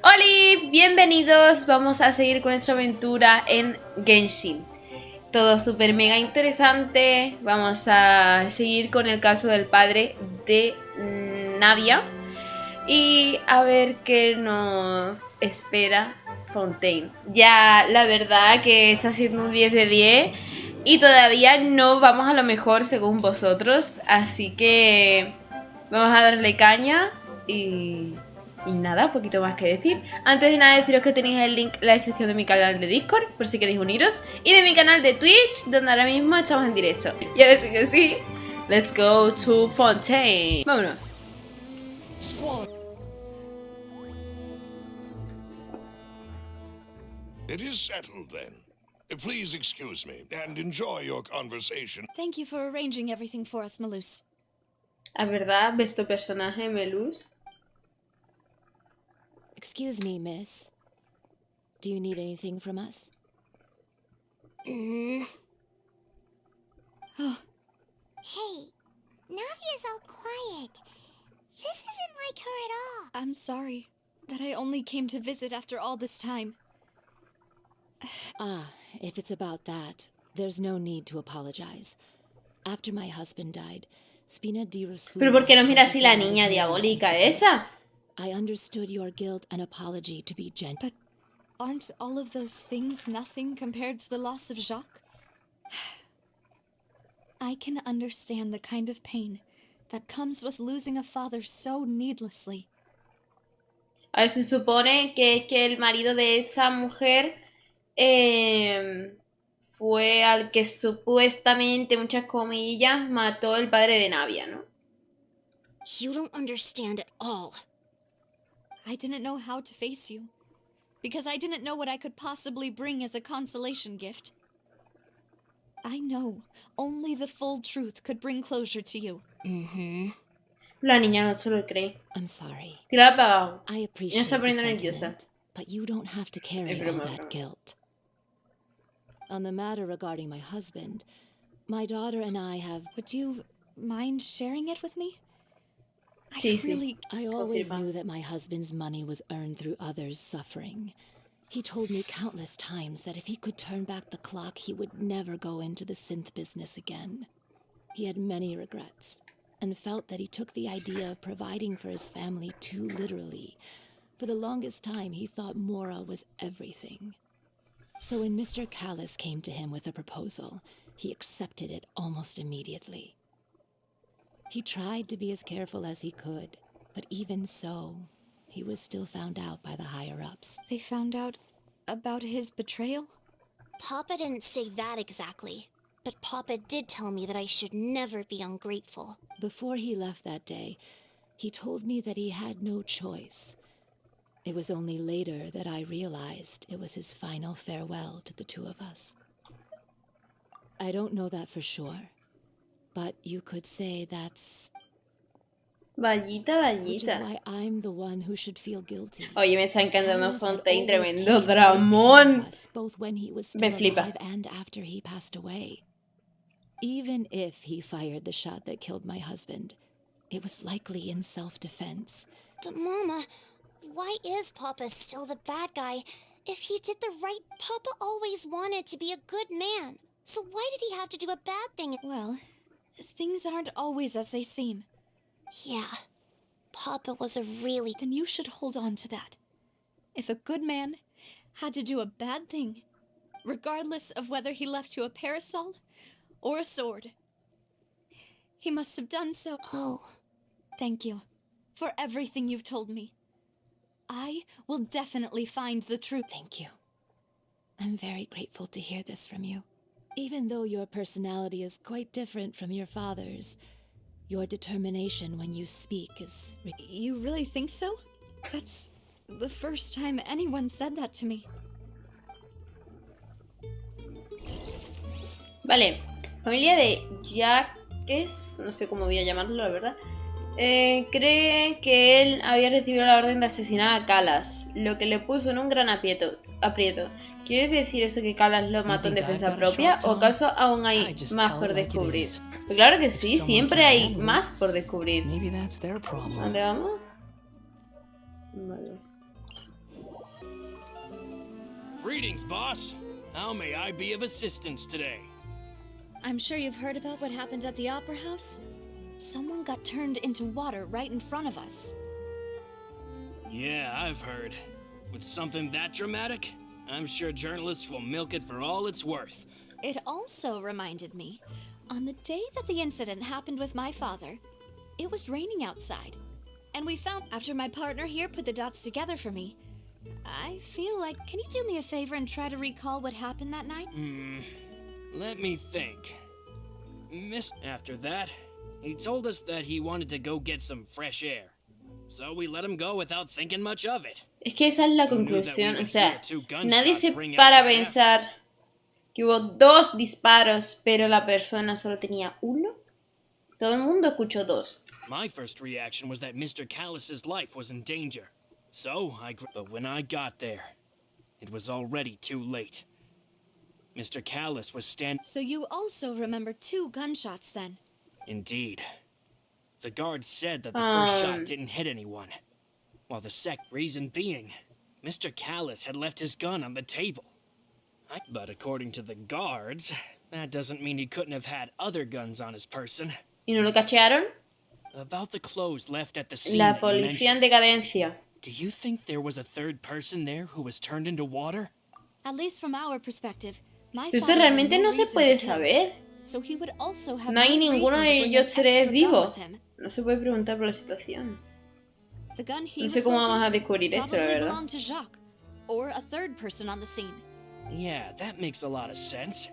Holii, bienvenidos, vamos a seguir con nuestra aventura en Genshin. Todo súper mega interesante, vamos a seguir con el caso del padre de Navia y a ver qué nos espera Fontaine. Ya la verdad que está siendo un 10 de 10 y todavía no vamos a lo mejor según vosotros, así que vamos a darle caña y nada, poquito más que decir. Antes de nada deciros que tenéis el link en la descripción de mi canal de Discord, por si queréis uniros, y de mi canal de Twitch, donde ahora mismo estamos en directo. Y ahora sí que sí, let's go to Fontaine. Vámonos. It is settled then. Please excuse me and enjoy your conversation. Thank you for arranging everything for us, Melus. ¿A verdad ves tu personaje, Melus? Excuse me, miss. Do you need anything from us? Hey, Navia's all quiet. This isn't like her at all. I'm sorry that I only came to visit after all this time. If it's about that, there's no need to apologize. After my husband died, Spina di Rosu... ¿Pero por qué no mira así la niña diabólica esa? I understood your guilt and apology to be gentle. But aren't all of those things nothing compared to the loss of Jacques? I can understand the kind of pain that comes with losing a father so needlessly. A ver, se supone que el marido de esta mujer fue al que supuestamente, muchas comillas, mató el padre de Navia, ¿no? You don't understand at all. I didn't know how to face you, because I didn't know what I could possibly bring as a consolation gift. I know only the full truth could bring closure to you. La niña no se lo cree. I'm sorry. Que la ha apagado. I Ya appreciate está the poniendo nerviosa. sentiment, but you don't have to carry Es all broma, that broma. guilt. On the matter regarding my husband, my daughter and I have... Would you mind sharing it with me? Sí, sí. I always Confirma. knew that my husband's money was earned through others' suffering. He told me countless times that if he could turn back the clock, he would never go into the synth business again. He had many regrets, and felt that he took the idea of providing for his family too literally. For the longest time, he thought Mora was everything. So when Mr. Callis came to him with a proposal, he accepted it almost immediately. He tried to be as careful as he could, but even so, he was still found out by the higher-ups. They found out about his betrayal? Papa didn't say that exactly, but Papa did tell me that I should never be ungrateful. Before he left that day, he told me that he had no choice. It was only later that I realized it was his final farewell to the two of us. I don't know that for sure, but you could say that's... Vallita, Which is vallita. why I'm the one who should feel guilty. Oye, me está encantando Callis had Fontaine, always tremendo taken great dramón. care of us, both when he was Me still flipa. alive and after he passed away. Even if he fired the shot that killed my husband, it was likely in self-defense. But Mama, why is Papa still the bad guy? If he did the right, Papa always wanted to be a good man. So why did he have to do a bad thing? Well, things aren't always as they seem. Yeah, Papa was a really... Then you should hold on to that. If a good man had to do a bad thing, regardless of whether he left you a parasol or a sword, he must have done so. Oh, Thank you for everything you've told me. I will definitely find the truth. Thank you. I'm very grateful to hear this from you. Even though your personality is quite different from your father's, your determination when you speak is... You really think so? That's the first time anyone said that to me. Vale, familia de Jacques, no sé cómo voy a llamarlo, la verdad. Cree que él había recibido la orden de asesinar a Callas, lo que le puso en un gran aprieto. ¿Quieres decir eso que Callas lo mató en defensa propia? ¿O acaso aún hay más por descubrir? Pues claro que sí, siempre hay más por descubrir. ¿Dónde vamos? Vale. Greetings, boss. How may I be of assistance today? I'm sure you've heard about what happened at the Opera House. Someone got turned into water right in front of us. Yeah, I've heard. With something that dramatic, I'm sure journalists will milk it for all it's worth. It also reminded me, on the day that the incident happened with my father, it was raining outside. And we found, after my partner here put the dots together for me, I feel like, can you do me a favor and try to recall what happened that night? Let me think. After that, he told us that he wanted to go get some fresh air. So we let him go without thinking much of it. Es que esa es la conclusión, o sea, nadie se para a pensar que hubo 2 disparos, pero la persona solo tenía 1. Todo el mundo escuchó 2. My first reaction was that Mr. Callus's life was in danger. So but when I got there, it was already too late. Mr. Callus was standing. So you also remember 2 gunshots then? Indeed. The guard said that the first shot didn't hit anyone, while the reason being, Mr. Callus had left his gun on the table. But according to the guards, that doesn't mean he couldn't have had other guns on his person. ¿Y no lo cachearon? About the clothes left at the scene. La policía en decadencia. Do you think there was a third person there who was turned into water? At least from our perspective, my Eso father had realmente no no se reason puede to kill. saber. So he would also have No hay no ninguno reason de to bring ellos an 3 extra gun vivo. with him. No se puede preguntar por la situación. The gun he No was sé cómo holding vamos a descubrir eso, la probably verdad. belonged to Jacques, or a third person on the scene. Yeah, that makes a lot of sense.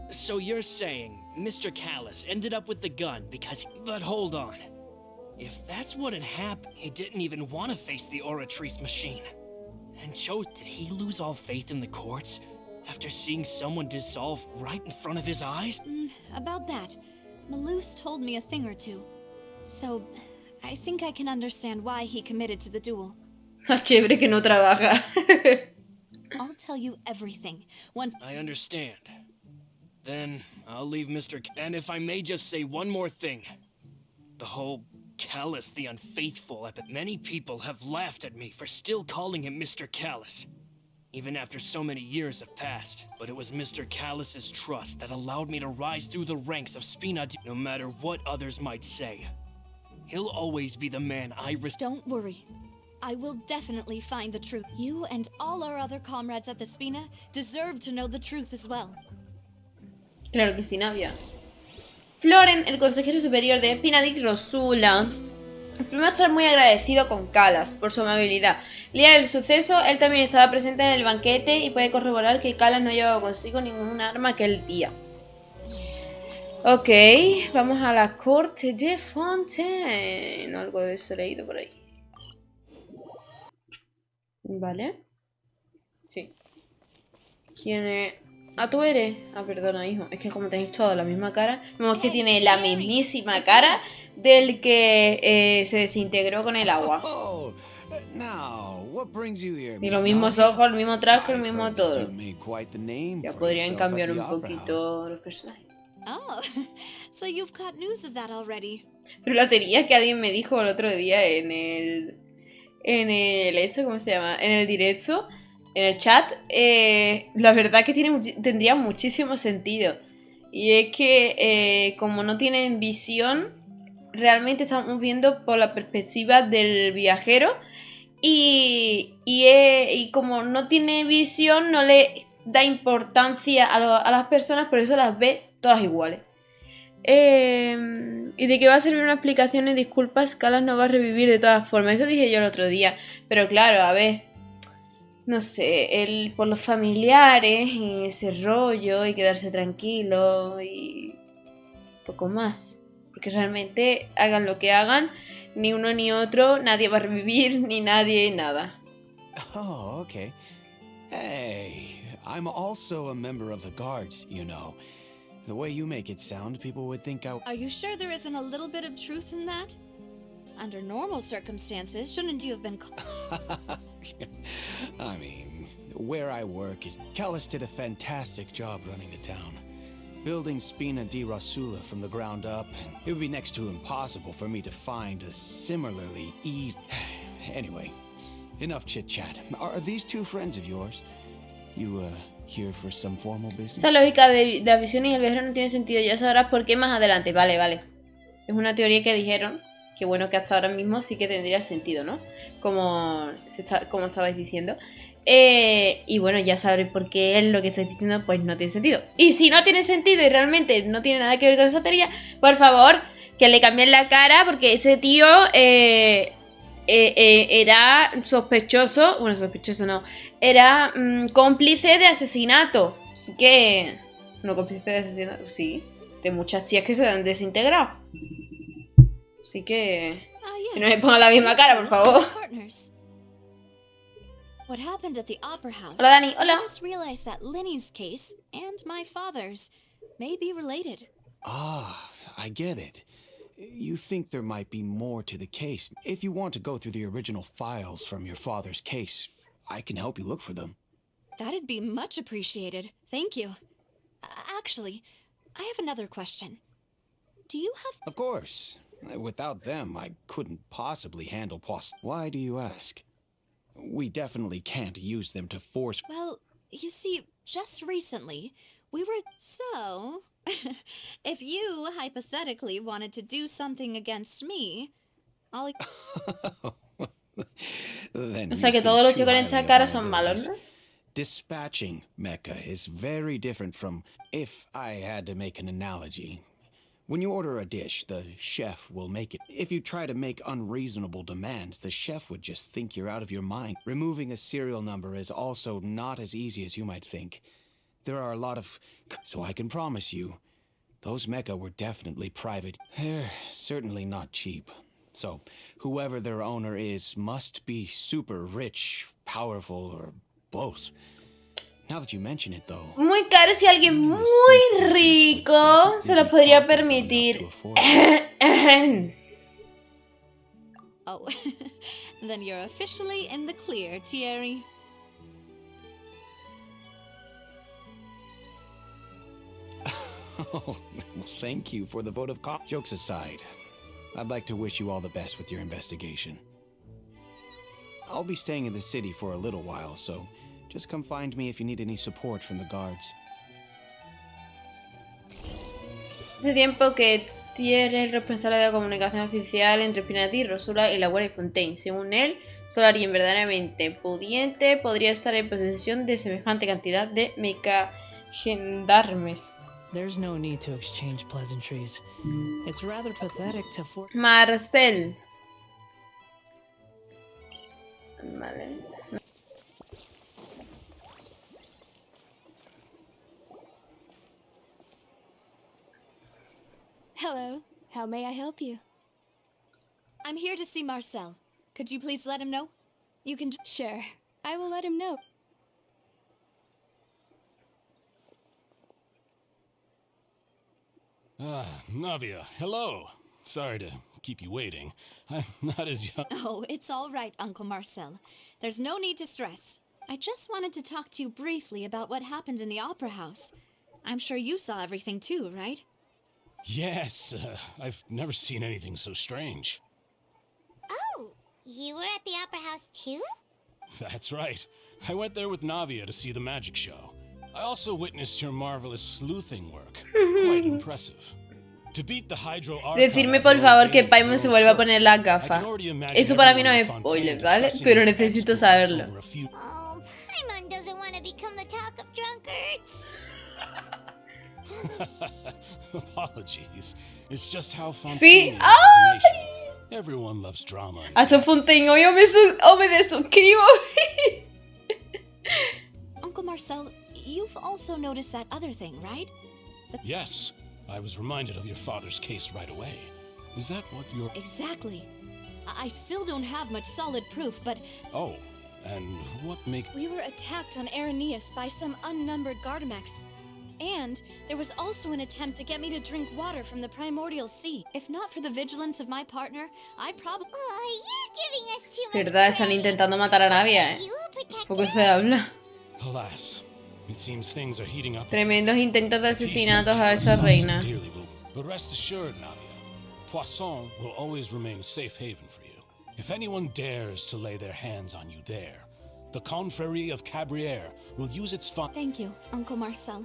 So you're saying Mr. Callus ended up with the gun because... But hold on. If that's what had happened, he didn't even want to face the Oratrice machine. And did he lose all faith in the courts after seeing someone dissolve right in front of his eyes? About that, Malus told me a thing or two. So, I think I can understand why he committed to the duel. Chévere que no trabaja. I'll tell you everything once. I understand. Then I'll leave Mr. And if I may just say one more thing. The whole Callus the Unfaithful, many people have laughed at me for still calling him Mr. Callus. Even after so many years have passed. But it was Mr. Callus's trust that allowed me to rise through the ranks of Spina, no matter what others might say. He'll always be the man I Don't worry. I will definitely find the truth. You and all our other comrades at the Spina deserve to know the truth as well. Claro que sí, Navia. Floren, el consejero superior de Spinadic Rosula, afirma estar muy agradecido con Callas por su amabilidad. El día del suceso, él también estaba presente en el banquete y puede corroborar que Callas no llevaba consigo ningún arma aquel día. Ok, vamos a la corte de Fontaine. Algo de eso leído por ahí. Vale. Sí. ¿Quién es? Ah, tú eres. Ah, perdona, hijo. Es que como tenéis toda la misma cara. Vemos que tiene la mismísima cara del que se desintegró con el agua. Y los mismos ojos, el mismo traje, el mismo todo. Ya podrían cambiar un poquito los personajes. Oh, so you've got news of that already. Pero la teoría que alguien me dijo el otro día en el hecho, ¿cómo se llama? En el directo, en el chat, la verdad que tendría muchísimo sentido. Y es que como no tienen visión, realmente estamos viendo por la perspectiva del viajero. Y como no tiene visión, no le da importancia a las personas, por eso las ve todas iguales. Y de que va a servir una explicación y disculpas, Callas no va a revivir de todas formas. Eso dije yo el otro día. Pero claro, a ver, no sé, por los familiares y ese rollo y quedarse tranquilo y poco más. Porque realmente hagan lo que hagan, ni uno ni otro, nadie va a revivir, ni nadie, nada. Oh, okay. Hey, I'm also a member of the guards, you know. The way you make it sound, people would think I... Are you sure there isn't a little bit of truth in that? Under normal circumstances, shouldn't you have been... I mean, where I work is... Callus did a fantastic job running the town. Building Spina di Rosula from the ground up. It would be next to impossible for me to find a similarly easy... Anyway, enough chit-chat. Are these two friends of yours? You, here for some formal business? Esa lógica de las visiones y el viajero no tiene sentido. Ya sabrás por qué más adelante. Vale, vale. Es una teoría que dijeron. Que bueno, que hasta ahora mismo sí que tendría sentido, ¿no? Como estabais diciendo. Y bueno, ya sabréis por qué es lo que estáis diciendo, pues no tiene sentido. Y si no tiene sentido y realmente no tiene nada que ver con esa teoría, por favor, que le cambien la cara, porque ese tío era sospechoso. Bueno, sospechoso no. Era cómplice de asesinato. Así que... No, cómplice de asesinato, sí. De muchas tías que se han desintegrado. Así que... Que no me pongan la misma cara, por favor. What happened at the opera house? Hola, Dani. Hola. I just realized that Lenny's case and my father's may be related. Ah, I get it. You think there might be more to the case. If you want to go through the original files from your father's case, I can help you look for them. That'd be much appreciated. Thank you. Actually, I have another question. Do you have... Of course. Without them, I couldn't possibly handle post. Why do you ask? We definitely can't use them to force... Well, you see, just recently, we were so... If you, hypothetically, wanted to do something against me, all... Then O sea que you todos think los too chicos en highly esa of cara my son malos, abilities. ¿no? Dispatching mecha is very different from... If I had to make an analogy... When you order a dish, the chef will make it. If you try to make unreasonable demands, the chef would just think you're out of your mind. Removing a serial number is also not as easy as you might think. There are a lot of... So I can promise you, those mecha were definitely private. They're certainly not cheap. So, whoever their owner is must be super rich, powerful, or both. Now that you mention it, though... Muy caro si alguien muy rico se lo podría permitir. Oh, then you're officially in the clear, Thierry. Oh, thank you for the vote of confidence. Jokes aside, I'd like to wish you all the best with your investigation. I'll be staying in the city for a little while, so just come find me if you need any support from the guards. Hace tiempo que Thierry es el responsable de la comunicación oficial entre Imdanii, Rosula y la Guardia de Fontaine. Según él, solo alguien verdaderamente pudiente podría estar en posesión de semejante cantidad de gendarmes. There's no need to exchange pleasantries. It's rather pathetic to Marcel. Vale. Hello, how may I help you? I'm here to see Marcel. Could you please let him know? You can... Sure, I will let him know. Navia, hello. Sorry to keep you waiting. I'm not as young... Oh, it's all right, Uncle Marcel. There's no need to stress. I just wanted to talk to you briefly about what happened in the opera house. I'm sure you saw everything too, right? Yes, I've never seen anything so strange. Oh, you were at the opera house too? That's right. I went there with Navia to see the magic show. I also witnessed your marvelous sleuthing work. Quite impressive. To beat the Hydro Decirme por favor que Paimon se vuelva a poner las gafas. Eso para mí no es spoiler, ¿vale? Pero necesito saberlo. Oh, Paimon doesn't want to become the talk of drunkards. Apologies. It's just how Sí. Fontaine is as a nation. Everyone loves drama. Hasta Fontaine, hoy yo me desuscribo. Uncle Marcel, you've also noticed that other thing, right? Yes, I was reminded of your father's case right away. Is that what you're... Exactly. I still don't have much solid proof, but... Oh, and what make... We were attacked on Araneus by some unnumbered Gardamex. And there was also an attempt to get me to drink water from the primordial sea. If not for the vigilance of my partner, I'd probably... Oh, you're giving us too much ¿Verdad? Están credit. intentando matar a Navia, You were protected. Poco se habla. Alas, it seems things are heating up. Tremendos intentos de The peace asesinatos of a esa Poisson reina. dearly will- But rest assured, Navia, Poisson will always remain a safe haven for you. If anyone dares to lay their hands on you there, The Confrérie of Cabrières will use its fund. Thank you, Uncle Marcel.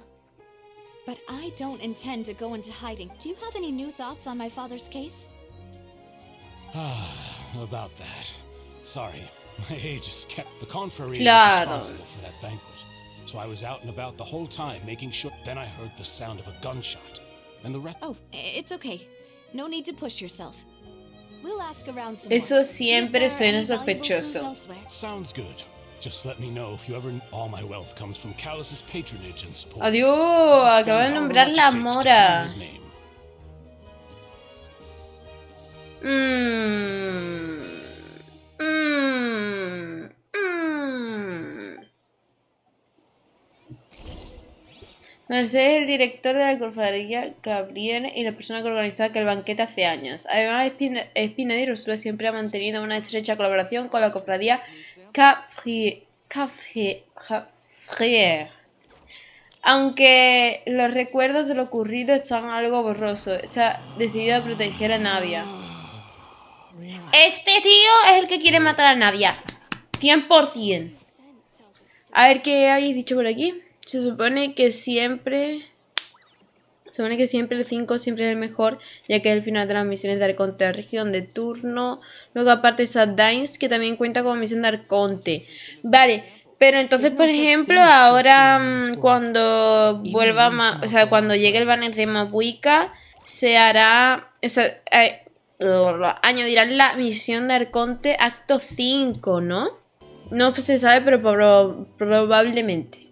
But I don't intend to go into hiding. Do you have any new thoughts on my father's case? About that. Sorry, my age is kept. The Confrérie Claro. is responsible for that banquet. So I was out and about the whole time, making sure. Then I heard the sound of a gunshot. And the rest. Oh, it's okay. No need to push yourself. We'll ask around some Eso more. See if siempre there are suena any valuable clues sospechoso. elsewhere. Sounds good. Just let me know if you ever. All my wealth comes from Callus's patronage and support. Adiós, I'll acabo de spend however nombrar much la it takes to mora. clear his name. Marcel es el director de la cofradía Cabrières y la persona que organizó aquel banquete hace años. Además, Imdanii y Rosula siempre ha mantenido una estrecha colaboración con la cofradía Cabrières. Aunque los recuerdos de lo ocurrido están algo borrosos, está decidido a proteger a Nadia. Este tío es el que quiere matar a Nadia. 100%. A ver qué habéis dicho por aquí. Se supone que siempre el 5 siempre es el mejor, ya que es el final de las misiones de Arconte de la región de turno. Luego aparte Soy Danii, que también cuenta como misión de Arconte. Vale, pero entonces por ejemplo ahora cuando vuelva, o sea, cuando llegue el banner de Mabuika se hará, añadirán la misión de Arconte acto 5, ¿no? No se sabe, pero probablemente.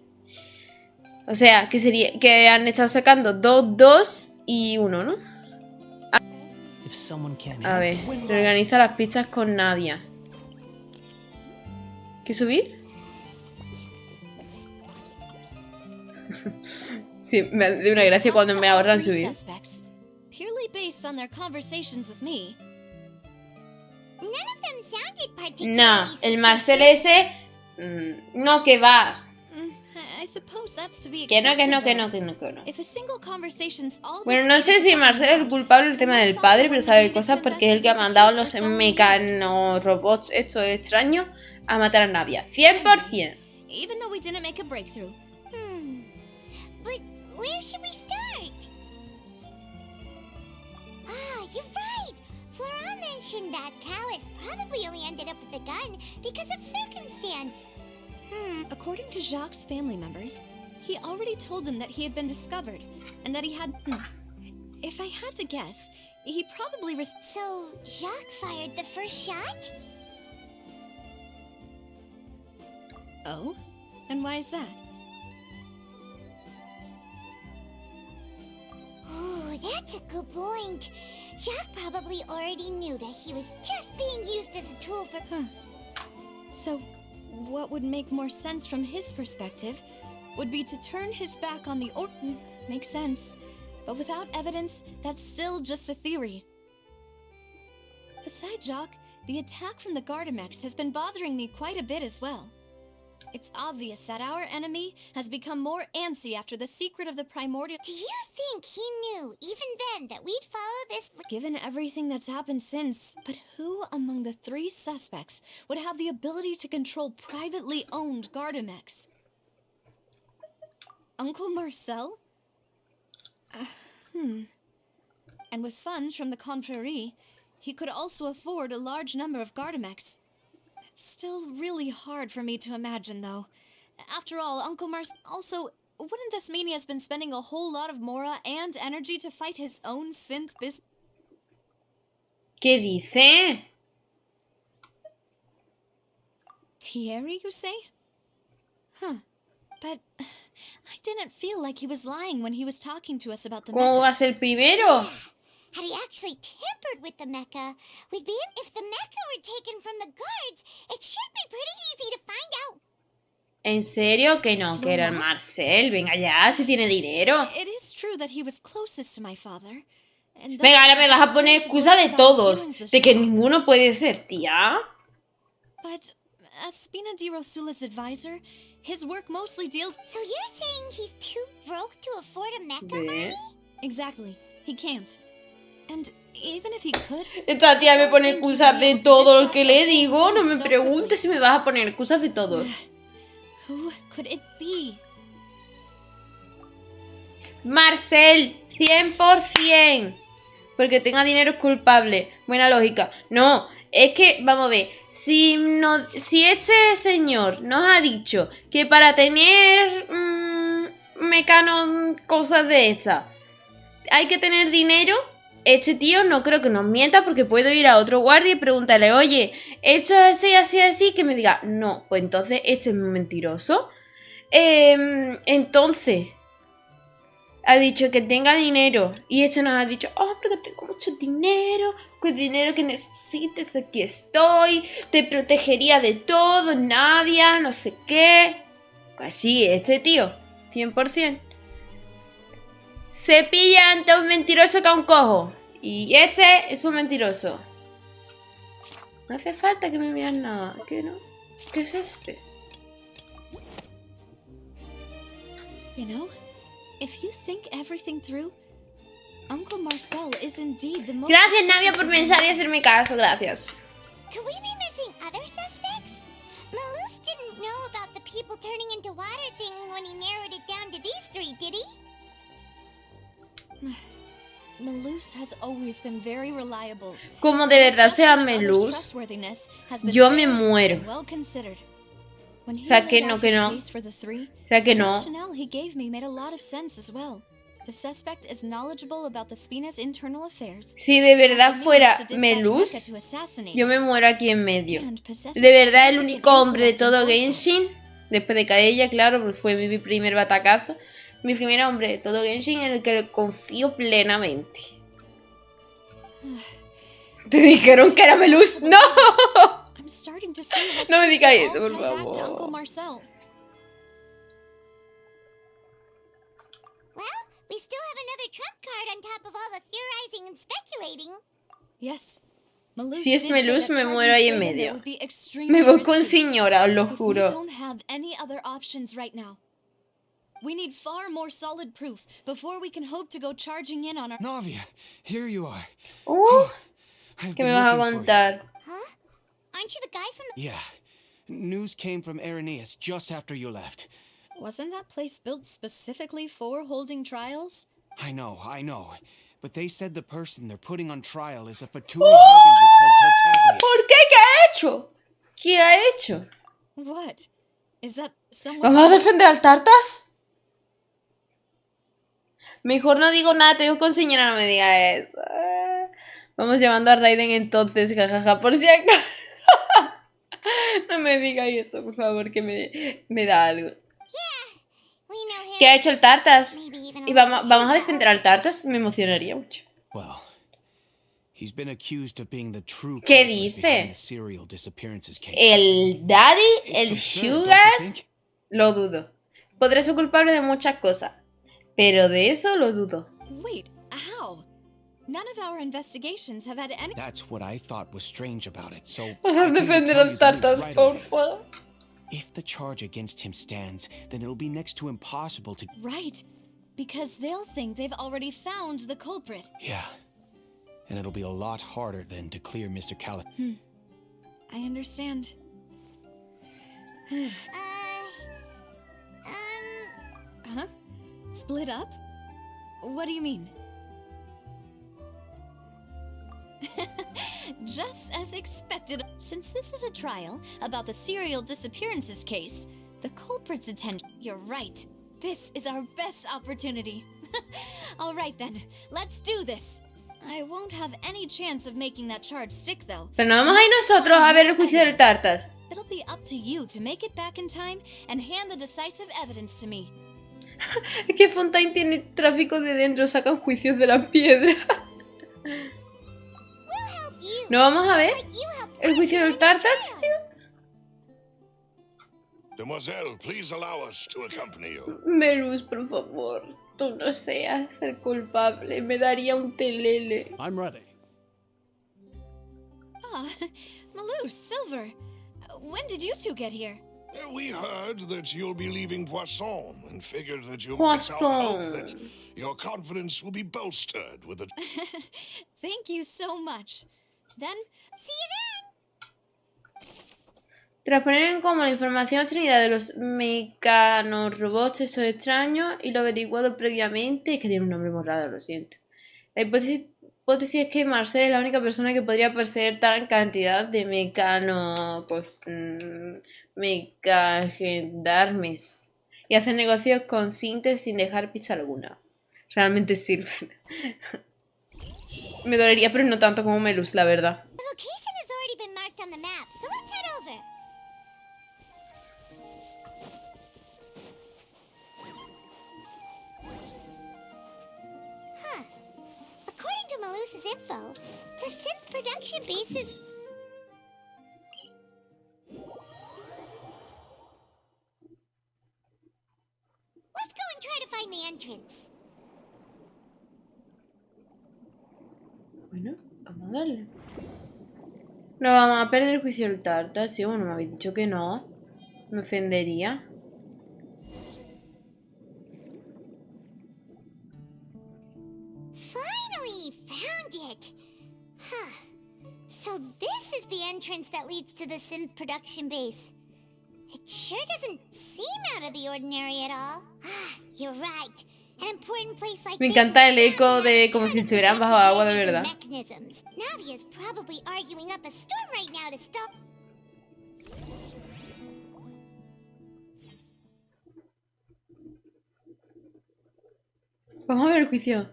O sea, que sería que han estado sacando 2, 2 y 1, ¿no? A ver, reorganiza las pistas con Nadia. ¿Qué subir? Sí, me da una gracia cuando me ahorran subir. No, el Marcel ese... no, que va. Que no. Bueno, no sé si Marcel es el culpable del tema del padre, pero sabe cosas porque es el que ha mandado los mecanos robots estos extraños a matar a Nadia. 100%. But where should we start? Ah, you're right! Flora mentioned that Callus probably only ended up with the gun because of circumstance. According to Jacques' family members, he already told them that he had been discovered, and that he had... If I had to guess, he probably So, Jacques fired the first shot? Oh? And why is that? Oh, that's a good point. Jacques probably already knew that he was just being used as a tool for... So, what would make more sense from his perspective would be to turn his back on the Makes sense. But without evidence, that's still just a theory. Besides Jacques, the attack from the Gardamex has been bothering me quite a bit as well. It's obvious that our enemy has become more antsy after the secret of the primordial... Do you think he knew, even then, that we'd follow this... Given everything that's happened since, but who among the 3 suspects would have the ability to control privately owned Gardamex? Uncle Marcel? And with funds from the Confrérie, he could also afford a large number of Gardamex. Still really hard for me to imagine, though. After all, Uncle Marcel... Also, wouldn't this mean he has been spending a whole lot of mora and energy to fight his own synth business? ¿Qué dice? Thierry, you say? But I didn't feel like he was lying when he was talking to us about the ¿Cómo va a ser primero? Had he actually tampered with the mecha, we'd be in... If the mecha were taken from the guards, it should be pretty easy to find out. ¿En serio? Que no, que era el Marcel. Venga ya, si tiene dinero. It is true that he was closest to my father. Venga, ahora me vas a poner excusa de todos. De que ninguno puede ser, tía. But as Espero di Rosula's advisor, his work mostly deals... So you're saying he's too broke to afford a mecha army? Exactly. He can't. And even if he could... Esta tía me pone excusas de todo lo que le digo. No me preguntes si me vas a poner excusas de todos. Who could it be? Marcel, 100%. Porque tenga dinero es culpable. Buena lógica. No, es que, vamos a ver. Si este señor nos ha dicho que para tener mecanos, cosas de estas, hay que tener dinero, este tío no creo que nos mienta, porque puedo ir a otro guardia y preguntarle, oye, esto es así, así, así, que me diga, no, pues entonces este es mentiroso. Entonces, ha dicho que tenga dinero y este nos ha dicho, oh, porque tengo mucho dinero, con dinero que necesites, aquí estoy, te protegería de todo, Nadia, no sé qué. Pues sí, este tío, 100%. Se pilla ante un mentiroso que a un cojo. Y este es un mentiroso. No hace falta que me miren nada. ¿Qué no? ¿Qué es este? You know, if you think everything through, Uncle Marcel is indeed the most... Gracias, Navia, por pensar y hacerme caso. Gracias. Could we be missing other suspects? Malus didn't know about the people turning into water thing when he narrowed it down to these three, did he? Melus has always been very reliable. Como de verdad sea Melus, yo me muero. O sea que no, que no. O sea que no. He gave me made a lot of sense as well. The suspect is knowledgeable about the Spina's internal affairs. Si de verdad fuera Melus, yo me muero aquí en medio. De verdad el único hombre de todo Genshin, después de Kaella, claro, porque fue mi primer batacazo. Mi primer hombre de todo Genshin en el que confío plenamente. ¿Te dijeron que era Melus? ¡No! No me digáis eso, por favor. Well, we still have another trump card on top of all the theorizing and speculating. Yes. Si es Melus, me muero ahí en medio. Me voy con señora, os lo juro. We need far more solid proof before we can hope to go charging in on our... Navia, here you are. ¿Qué me vas a contar? Huh? Aren't you the guy from the... Yeah. News came from Irenaeus just after you left. Wasn't that place built specifically for holding trials? I know. But they said the person they're putting on trial is a Fatui harbinger called Tartaglia. ¿Por qué? ¿Qué ha hecho? ¿Qué ha hecho? What? Is that someone... ¿Vamos a defender al Tartas? Mejor no digo nada, te digo con señora, no me diga eso. Vamos llevando a Raiden entonces, jajaja, por si acaso. No me digáis eso, por favor, que me da algo. ¿Qué ha hecho el Tartas? ¿Y vamos a defender al Tartas? Me emocionaría mucho. ¿Qué dice? ¿El Daddy? ¿El Sugar? Lo dudo. Podré ser culpable de muchas cosas, pero de eso lo dudo. Wait, how? None of our investigations have had any... That's what I thought was strange about it. So Vamos a defender al Tartas, por favor. If the charge against him stands, then it'll be next to impossible to... Right, because they'll think they've already found the culprit. Yeah, and it'll be a lot harder then to clear Mr. CALADO. I understand. Huh? Split up? What do you mean? Just as expected. Since this is a trial about the serial disappearances case, the culprit's attention... You're right. This is our best opportunity. All right then, let's do this. I won't have any chance of making that charge stick though. Pero no vamos a ir nosotros a ver el juicio del Tartas. It'll be up to you to make it back in time and hand the decisive evidence to me. Es que Fontaine tiene tráfico de dentro, sacan juicios de la piedra. ¿No vamos a ver el juicio del Tartas? Demoiselle, please allow us to accompany you. Melus, por favor, tú no seas el culpable. Me daría un telele. I'm ready. Ah, Malou, Silver. When did you two get here? We heard that you'll be leaving Poisson and figured that you'll miss our hope that your confidence will be bolstered with a... Thank you so much. Then, see you then! Tras poner en común la información obtenida de los mecanorobots esos extraños y lo averiguado previamente, es que tiene un nombre muy raro, lo siento. La hipótesis es que Marcel es la única persona que podría poseer tal cantidad de mecagendarmes y hacer negocios con Sintes sin dejar pista alguna. Realmente sirven. Me dolería, pero no tanto como Melus, la verdad. The location has already been marked on the map, so let's head over. Huh. According to Malus's info, the synth production base is... Let's go and try to find the entrance. Bueno, vamos a darle. No vamos a perder el juicio del tarta. Sí, bueno, me habéis dicho que no. Me ofendería. Finally found it! Huh. So this is the entrance that leads to the synth production base. It sure doesn't seem out of the ordinary at all. Ah, you're right. An important place like Me encanta el eco de como si estuvieran bajo agua de verdad. Navia's probably arguing up a storm right now to stop. Vamos a ver el juicio.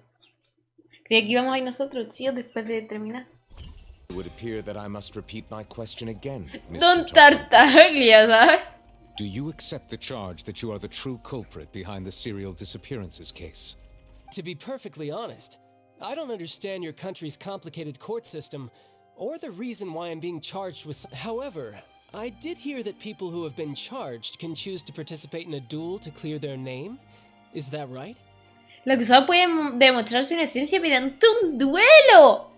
Creía que íbamos a ir nosotros, tío, después de terminar. It would appear that I must repeat my question again, Mr. Don Tartar. Tartaglia, ¿sabes? Do you accept the charge that you are the true culprit behind the serial disappearances case? To be perfectly honest, I don't understand your country's complicated court system, or the reason why I'm being charged with... However, I did hear that people who have been charged can choose to participate in a duel to clear their name. Is that right? El acusado puede demostrar su inocencia mediante un duelo.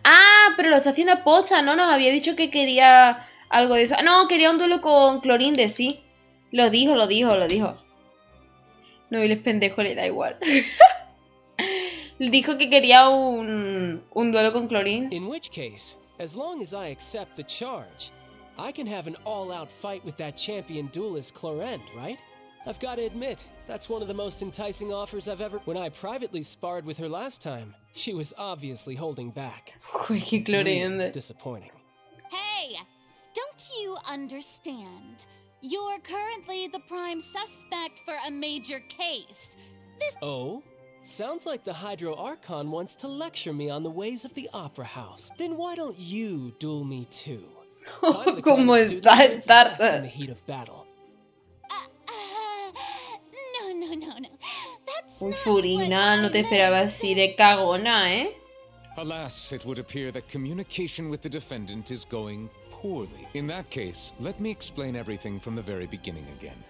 Ah, pero lo está haciendo a posta, ¿no? Nos había dicho que quería algo de eso. No, quería un duelo con Clorinde, sí. Lo dijo. No, y el pendejo le da igual. Dijo que quería un duelo con Clorinde. In which case, as long as I accept the charge, I can have an all-out fight with that champion duelist Clorinde, right? I've got to admit, that's one of the most enticing offers I've ever... When I privately sparred with her last time, she was obviously holding back. Uy, qué Clorinde. Really disappointing. Hey, don't you understand? You're currently the prime suspect for a major case. Oh? Sounds like the Hydro Archon wants to lecture me on the ways of the Opera House. Then why don't you duel me too? I'm the ¿Cómo kind of student está el that's best tarta? in the heat of battle. No. That's Uy, not Furina, what no I te esperaba así de cagona, ¿eh? Alas, it would appear that communication with the defendant is going poorly. In that case, let me explain everything from the very beginning again.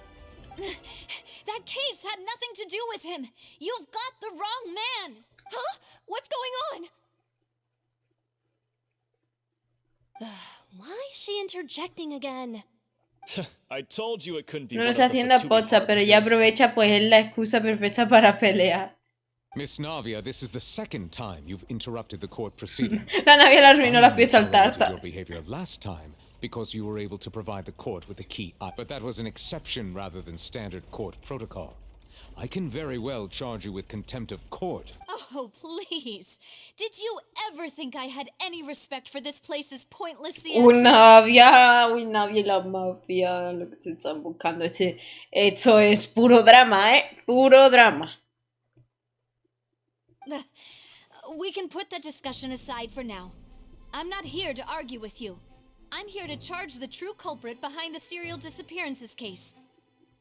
That case had nothing to do with him. You've got the wrong man. Huh? What's going on? Why is she interjecting again? I told you it couldn't be No lo one está of the haciendo a Fatui posta, pero ya partners. aprovecha, pues es la excusa perfecta para pelear. Miss Navia, this is the second time you've interrupted the court proceedings. La Navia le arruinó la I only fiesta al tolerated tarta. your behavior last time because you were able to provide the court with a key. But that was an exception rather than standard court protocol. I can very well charge you with contempt of court. Oh, please. Did you ever think I had any respect for this place's pointless Uy, theatrics? Navia y la mafia, lo que se están buscando. Esto es puro drama, ¿eh? Puro drama. We can put that discussion aside for now. I'm not here to argue with you. I'm here to charge the true culprit behind the serial disappearances case.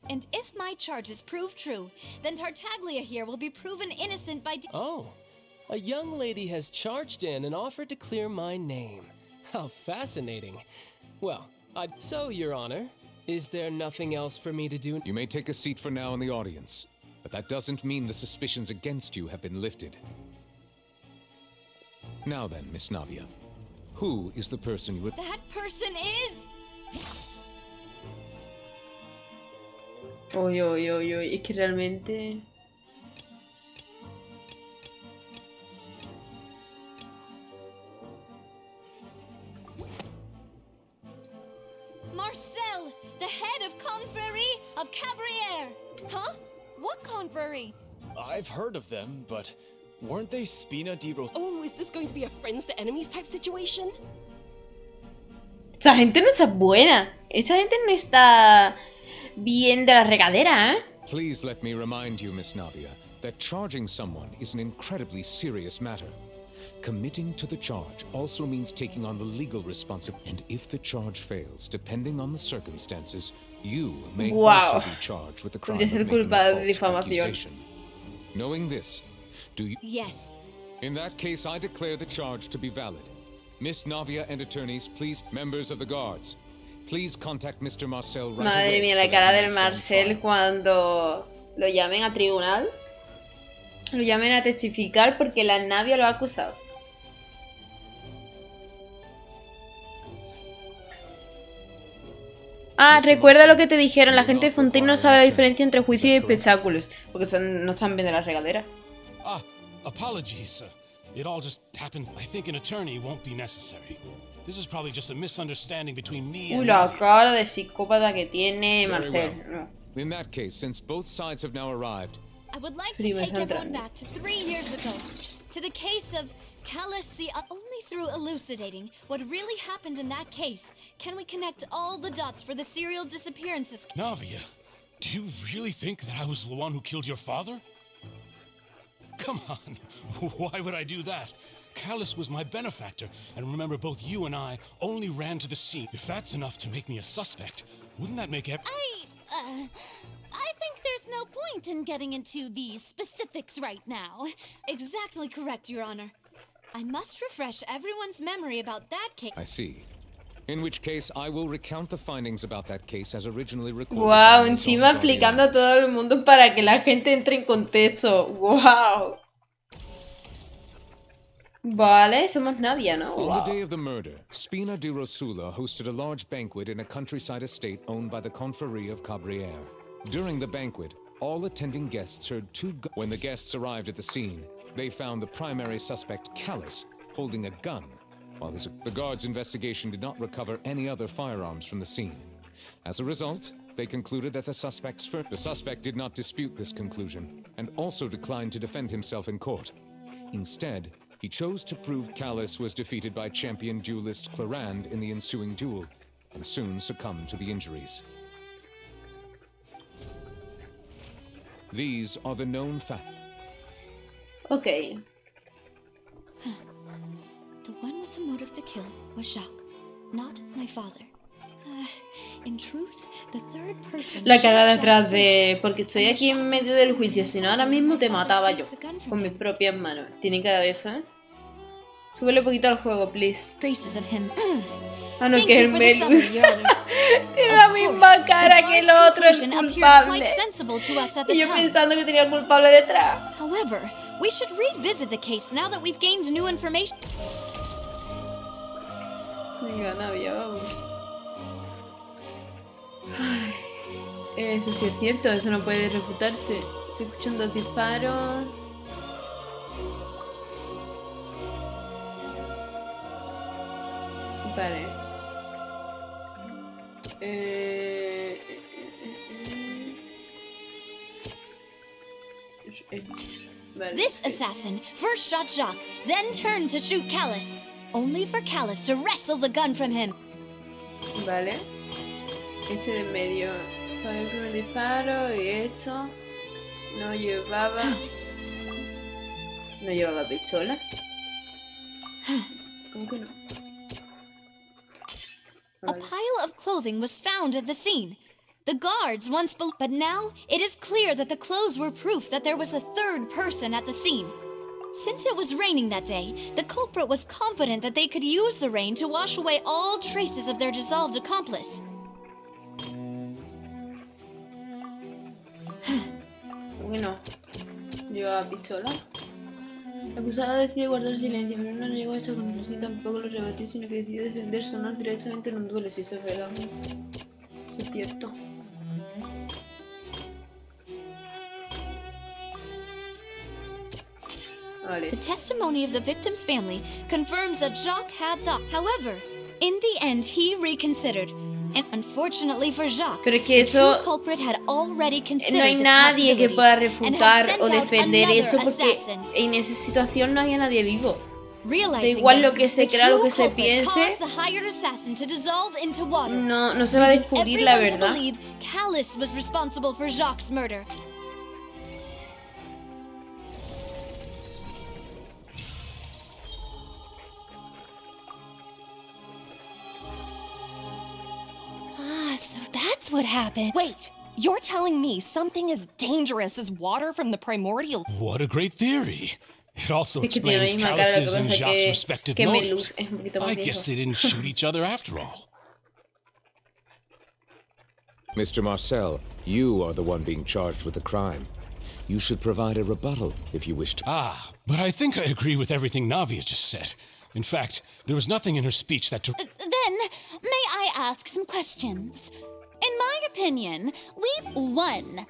And if my charges prove true, then Tartaglia here will be proven innocent by... Oh, a young lady has charged in and offered to clear my name. How fascinating. Well, so, Your Honor, is there nothing else for me to do? You may take a seat for now in the audience, but that doesn't mean the suspicions against you have been lifted. Now then, Miss Navia, who is the person you would... That person is... Uy, es que realmente... Marcel What convery? I've heard of them, but weren't they Spina di Rosulla? Oh, is this going to be a friends to enemies type situation? Esta gente no está buena. Esta gente no está bien de la regadera, ¿eh? Please let me remind you, Miss Navia, that charging someone is an incredibly serious matter. Committing to the charge also means taking on the legal responsibility, and if the charge fails, depending on the circumstances, you may also be charged with the crime of making a false accusation. Knowing this, do you... Yes. In that case, I declare the charge to be valid. Miss Navia and attorneys, please, members of the guards, please contact Mr. Marcel right away. Madre mía, la cara del Marcel cuando lo llamen a tribunal. Lo llamen a testificar porque la Navia lo ha acusado. Ah, recuerda lo que te dijeron. La gente de Fontaine no sabe la diferencia entre juicio y espectáculos. Porque no están viendo la regadera. Ah, apologies. It all just happened. I think an attorney won't be necessary. This is probably just a misunderstanding between me and... Uy, la cara de psicópata que tiene Marcel. No. In that case, since both sides have now arrived, I would like to take everyone back to 3 years ago, to the case of Callas the... Only through elucidating what really happened in that case can we connect all the dots for the serial disappearances. Navia, do you really think that I was the one who killed your father? Come on, why would I do that? Callas was my benefactor, and remember both you and I only ran to the scene. If that's enough to make me a suspect, wouldn't that make I think there's no point in getting into the specifics right now. Exactly correct, Your Honor. I must refresh everyone's memory about that case. I see. In which case, I will recount the findings about that case as originally recorded. Wow, encima explicando a todo el mundo para que la gente entre en contexto. Wow. Vale, somos Navia, ¿no? Wow. On the day of the murder, Spina di Rosulla hosted a large banquet in a countryside estate owned by the Confrérie of Cabrières. During the banquet, all attending guests heard When the guests arrived at the scene, they found the primary suspect, Callas, holding a gun. While the guards' investigation did not recover any other firearms from the scene. As a result, they concluded that the suspect did not dispute this conclusion, and also declined to defend himself in court. Instead, he chose to prove Callas was defeated by champion duelist Clarand in the ensuing duel, and soon succumbed to the injuries. These are the known facts. Okay. The one with the motive to kill was Jacques, not my father. In truth, the third person... La cara de atrás de... Porque estoy aquí en medio del juicio, si no ahora mismo te mataba yo. Con mis propias manos. Tienen cara de eso, ¿eh? Súbele un poquito al juego, please. Ah, no, que es el Melus. Tiene la misma cara que el otro, el culpable. Y yo pensando que tenía el culpable detrás. However, we should revisit the case now that we've gained new information. Venga, Navia, vamos. Ay, eso sí es cierto, eso no puede refutarse. Estoy escuchando disparos. Vale. Vale. This assassin first shot Jacques, then turned to shoot Callas, only for Callas to wrestle the gun from him. Vale. Este de en medio fue el primer disparo y eso no llevaba pistola. ¿Cómo que no? A pile of clothing was found at the scene. The guards once but now it is clear that the clothes were proof that there was a third person at the scene. Since it was raining that day, the culprit was confident that they could use the rain to wash away all traces of their dissolved accomplice. ¿Cómo que no? ¿Llevaba pistola? La acusada decide guardar silencio, pero no llegó a esa conclusión, tampoco lo rebatió, sino que decidió defender su honor directamente en un duelo, si eso es verdad. Eso es cierto. Vale. The testimony of the victim's family confirms that Jacques had the... However, in the end, he reconsidered. And unfortunately for Jacques, Pero es que the eso true culprit had already no considered hay this nadie que possibility pueda and refutar had o sent out defender another esto porque assassin. en esa situación no había nadie vivo. Da Realizing igual lo this, que se the crea, lo true que se culprit piense, caused the hired assassin to dissolve into water. no se va a descubrir la Everyone to verdad. believe Callus was responsible for Jacques' murder. Ah, so that's what happened. Wait, you're telling me something as dangerous as water from the primordial... What a great theory. It also Es que tiene la explains misma cara, lo que Callus's and pasa Jacques' que respective Melus motives. es un poquito más I viejo. guess they didn't shoot each other after all. Mr. Marcel, you are the one being charged with the crime. You should provide a rebuttal if you wish to. Ah, but I think I agree with everything Navia just said. In fact, there was nothing in her speech that... Then, may I ask some questions? In my opinion, we won.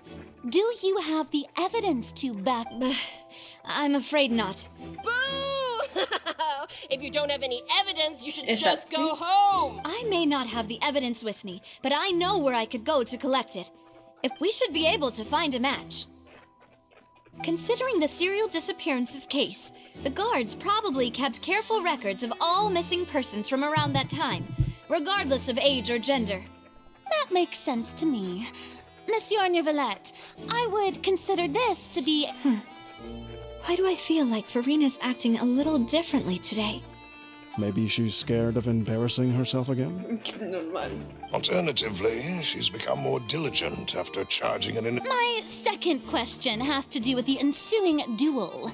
Do you have the evidence to back... I'm afraid not. Boo! If you don't have any evidence, you should Exacto. just go home. I may not have the evidence with me, but I know where I could go to collect it. If we should be able to find a match. Considering the serial disappearances case, the guards probably kept careful records of all missing persons from around that time, regardless of age or gender. That makes sense to me. Monsieur Neuvillette, I would consider this to be... Why do I feel like Farina's acting a little differently today? Maybe she's scared of embarrassing herself again? Normal. Alternatively, she's become more diligent after charging an... My second question has to do with the ensuing duel.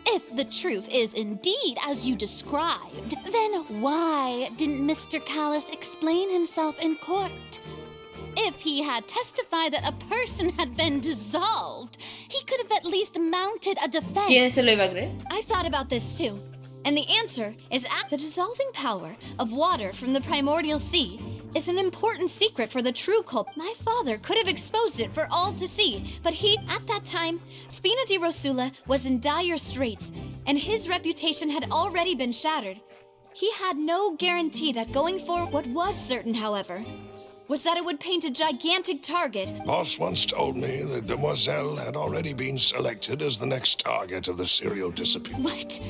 If the truth is indeed as you described, then why didn't Mr. Callus explain himself in court? If he had testified that a person had been dissolved, he could have at least mounted a defense. ¿Quién se lo iba a creer? I thought about this too. And the answer is the dissolving power of water from the primordial sea is an important secret for the true culprit. My father could have exposed it for all to see, but at that time, Spina di Rosula was in dire straits, and his reputation had already been shattered. He had no guarantee that going forward. What was certain, however, was that it would paint a gigantic target. Boss once told me that Demoiselle had already been selected as the next target of the serial disappearance. What?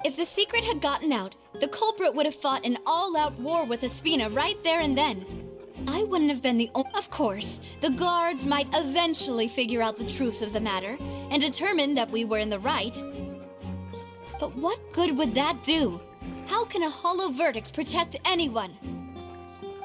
If the secret had gotten out, the culprit would have fought an all-out war with Espina right there and then. I wouldn't have been the only... Of course, the guards might eventually figure out the truth of the matter and determine that we were in the right. But what good would that do? How can a hollow verdict protect anyone?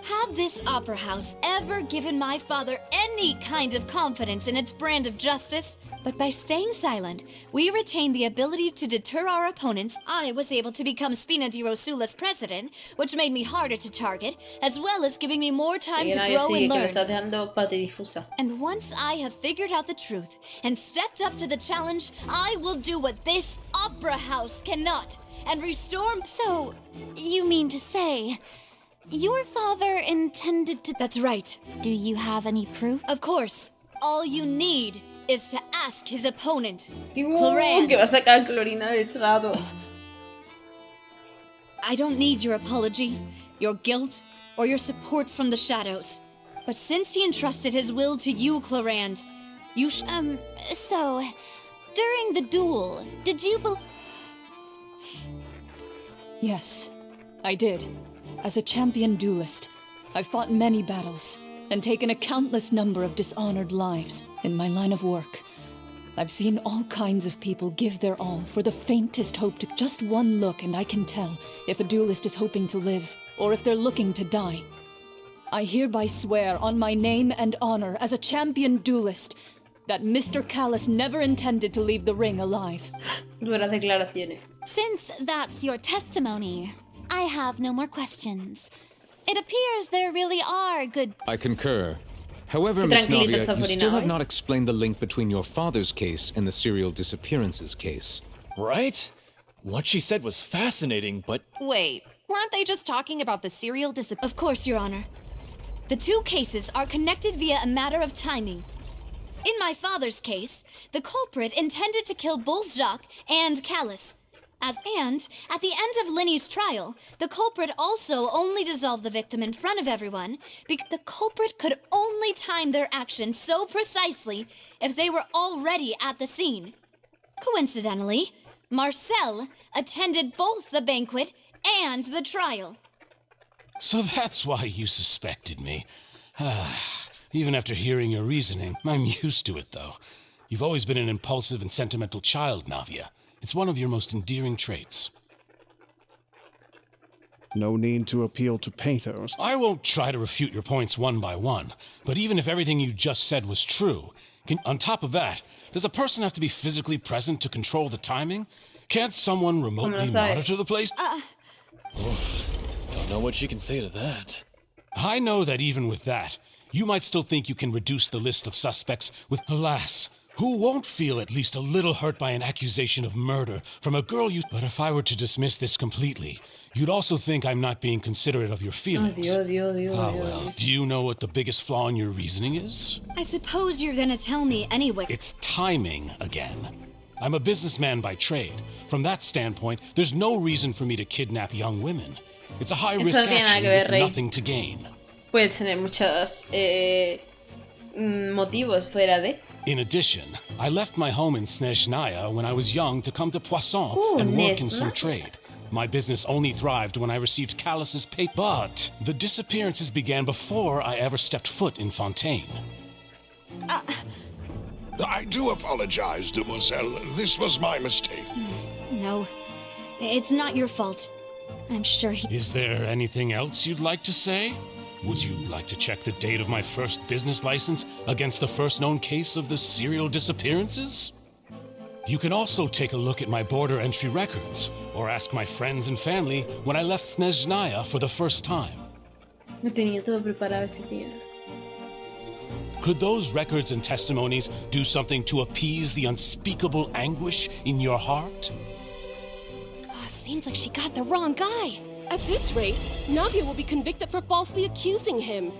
Had this opera house ever given my father any kind of confidence in its brand of justice? But by staying silent, we retained the ability to deter our opponents. I was able to become Spina di Rosula's president, which made me harder to target, as well as giving me more time to grow and learn. Estás dejando patidifusa. And once I have figured out the truth and stepped up to the challenge, I will do what this opera house cannot and restore... So, you mean to say... your father intended to... That's right. Do you have any proof? Of course. All you need is to ask his opponent, Que va a sacar Clorina del estrado. I don't need your apology, your guilt, or your support from the shadows. But since he entrusted his will to you, Clorand, you So, during the duel, did you Yes, I did. As a champion duelist, I've fought many battles and taken a countless number of dishonored lives in my line of work. I've seen all kinds of people give their all for the faintest hope to just one look, and I can tell if a duelist is hoping to live or if they're looking to die. I hereby swear on my name and honor as a champion duelist that Mr. Callus never intended to leave the ring alive. Duras declaraciones. Since that's your testimony, I have no more questions. It appears there really are good... I concur. However, Miss Navia, you still have not explained the link between your father's case and the serial disappearances case. Right? What she said was fascinating, but... Wait, weren't they just talking about the serial Of course, Your Honor. The two cases are connected via a matter of timing. In my father's case, the culprit intended to kill both Jacques and Callus. And at the end of Linny's trial, the culprit also only dissolved the victim in front of everyone because the culprit could only time their actions so precisely if they were already at the scene. Coincidentally, Marcel attended both the banquet and the trial. So that's why you suspected me. Even after hearing your reasoning, I'm used to it, though. You've always been an impulsive and sentimental child, Navia. It's one of your most endearing traits. No need to appeal to pathos. I won't try to refute your points one by one, but even if everything you just said was true, on top of that, does a person have to be physically present to control the timing? Can't someone remotely monitor the place? Don't know what you can say to that. I know that even with that, you might still think you can reduce the list of suspects with, alas, who won't feel at least a little hurt by an accusation of murder from a girl you... But if I were to dismiss this completely, you'd also think I'm not being considerate of your feelings. Well, do you know what the biggest flaw in your reasoning is? I suppose you're gonna tell me anyway. It's timing again. I'm a businessman by trade. From that standpoint, there's no reason for me to kidnap young women. It's a high-risk action with nothing to gain. Puedes tener muchos motivos fuera de... In addition, I left my home in Snezhnaya when I was young to come to Poisson and work in some trade. My business only thrived when I received Calus's pay, but the disappearances began before I ever stepped foot in Fontaine. I do apologize, demoiselle. This was my mistake. No, it's not your fault. I'm sure he... Is there anything else you'd like to say? Would you like to check the date of my first business license against the first known case of the serial disappearances? You can also take a look at my border entry records, or ask my friends and family when I left Snezhnaya for the first time. No tenía todo preparado ese día. Could those records and testimonies do something to appease the unspeakable anguish in your heart? Seems like she got the wrong guy. At this rate, Navia will be convicted for falsely accusing him.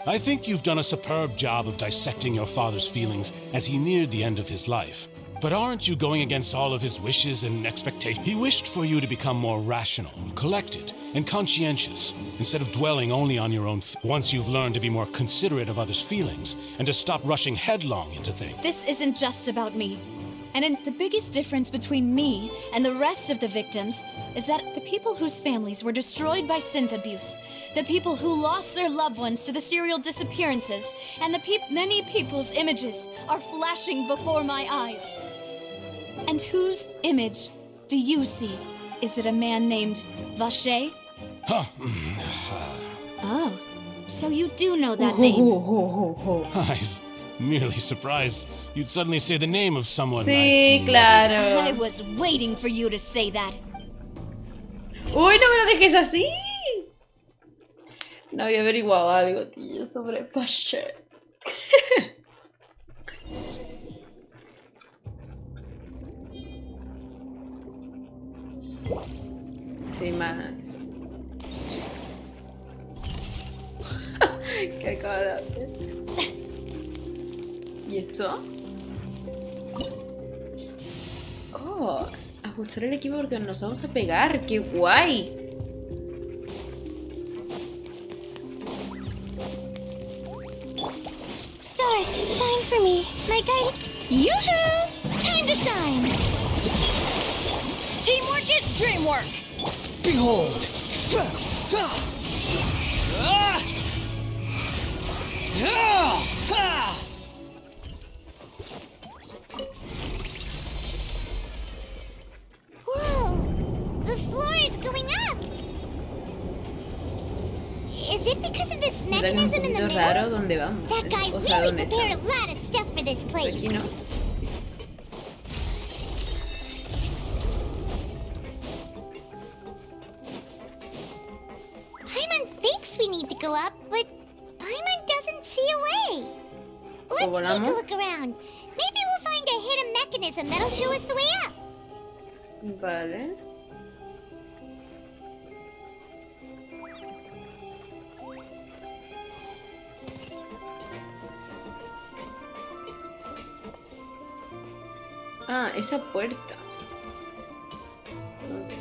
I think you've done a superb job of dissecting your father's feelings as he neared the end of his life. But aren't you going against all of his wishes and expectations? He wished for you to become more rational, collected, and conscientious, instead of dwelling only on your own. Once you've learned to be more considerate of others' feelings, and to stop rushing headlong into things. This isn't just about me. And the biggest difference between me and the rest of the victims is that the people whose families were destroyed by synth abuse, the people who lost their loved ones to the serial disappearances, and the many people's images are flashing before my eyes. And whose image do you see? Is it a man named Vache? Oh, so you do know that name. I've merely surprised you'd suddenly say the name of someone. Sí, claro. I was waiting for you to say that. Uy, no me lo dejes así. No había averiguado algo, tío, sobre Vache. Sí, más. ¿Qué acaba de hacer? ¿Y esto? Oh, ajustar el equipo porque nos vamos a pegar. ¡Qué guay! Stars, shine for me. My guide. Yoo-hoo! Time to shine! Teamwork is dreamwork! Behold! Whoa! The floor is going up! Is it because of this mechanism in the middle? Raro donde vamos. That guy really prepared a lot of stuff for this place. Aquí no. Paimon thinks we need to go up, but Paimon doesn't see a way. Let's take a look around. Maybe we'll find a hidden mechanism that'll show us the way up. Vale. Ah, esa puerta.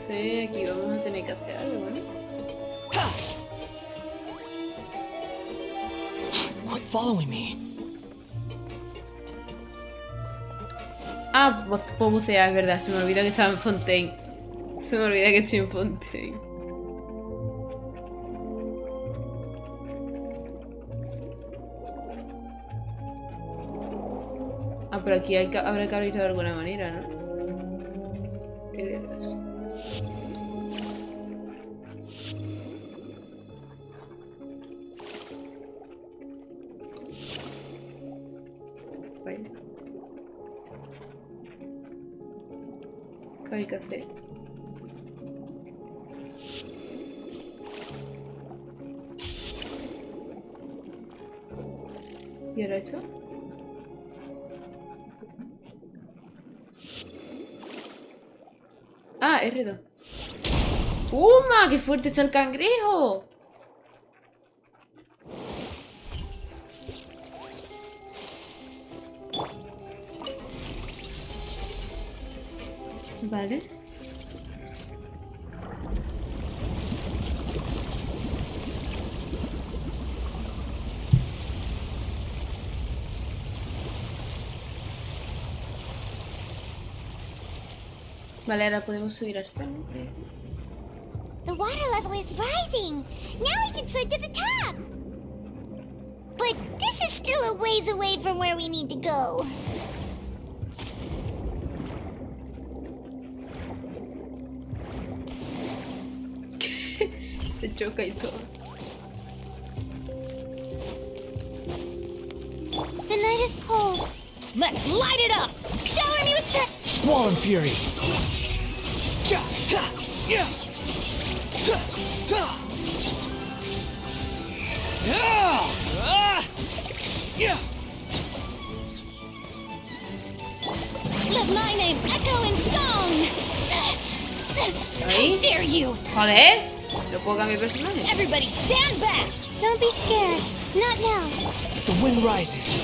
Entonces aquí vamos a tener que hacer algo, ¿no? Quit following me. Ah, pues bucear, es verdad. Se me olvida que estaba en Fontaine. Se me olvida que estoy en Fontaine. Ah, pero aquí habrá que abrirlo de alguna manera, ¿no? ¿Qué le das? Vale. ¿Qué hay que hacer? ¿Y ahora eso? Ah, R2. ¡Uma! ¡Qué fuerte está el cangrejo! Vale. Vale, ahora podemos subir al frente. The water level is rising. Now we can swim to the top. But this is still a ways away from where we need to go. Se choca y todo. The night is cold. Let's light it up! Shower me with the Squall and fury. Let my name echo in song! Ahí. How dare you! Joder, no puedo cambiar personaje. Everybody stand back! Don't be scared. Not now. The wind rises.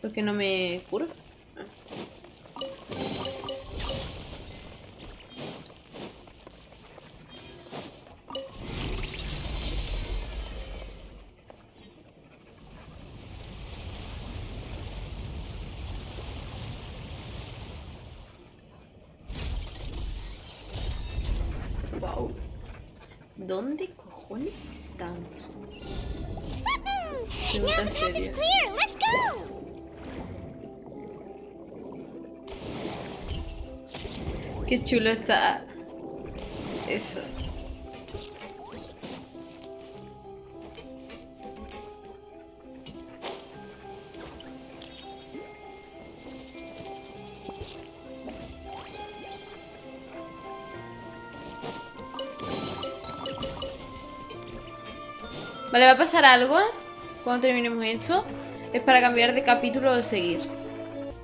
¿Por qué no me curo? Wow. ¿Dónde cojones estamos? Now the path is clear. Let's go. Qué chulo está eso. Vale, va a pasar algo cuando terminemos eso. Es para cambiar de capítulo o seguir.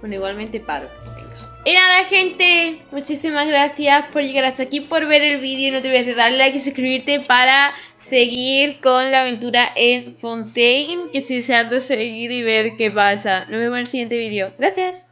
Bueno, igualmente paro. Venga. Y nada, gente, muchísimas gracias por llegar hasta aquí, por ver el vídeo. No te olvides de darle like y suscribirte para seguir con la aventura en Fontaine, que estoy deseando seguir y ver qué pasa. Nos vemos en el siguiente vídeo. Gracias.